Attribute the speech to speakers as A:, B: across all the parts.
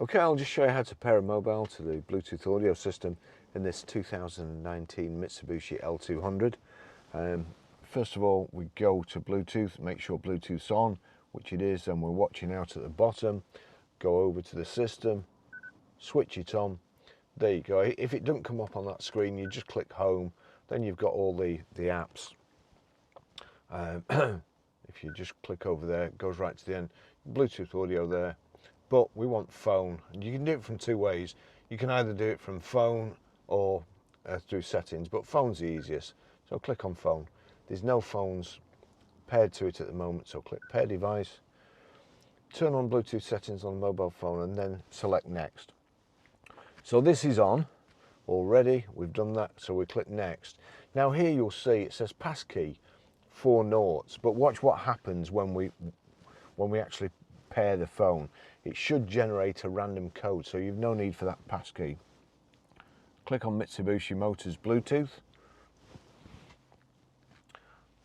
A: Okay, I'll just show you how to pair a mobile to the Bluetooth audio system in this 2019 Mitsubishi L200. First of all, we go to Bluetooth, make sure Bluetooth's on, which it is, and we're watching out at the bottom. Go over to the system, switch it on. There you go. If it doesn't come up on that screen, you just click home. Then you've got all the apps. If you just click over there, it goes right to the end. Bluetooth audio there. But we want phone, and you can do it from two ways. You can either do it from phone or through settings, but phone's the easiest. So click on phone. There's no phones paired to it at the moment, so click pair device. Turn on Bluetooth settings on the mobile phone and then select next. So this is on already, we've done that, so we click next. Now here you'll see it says passkey 4 noughts, but watch what happens when we actually pair the phone. It should generate a random code, so you've no need for that passkey. Click on Mitsubishi Motors Bluetooth,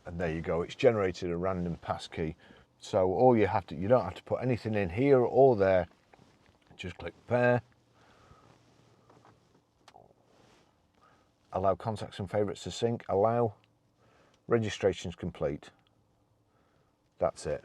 A: and there you go, it's generated a random passkey. So all you don't have to put anything in here or there, just click pair. Allow contacts and favourites to sync, allow, registration's complete. That's it.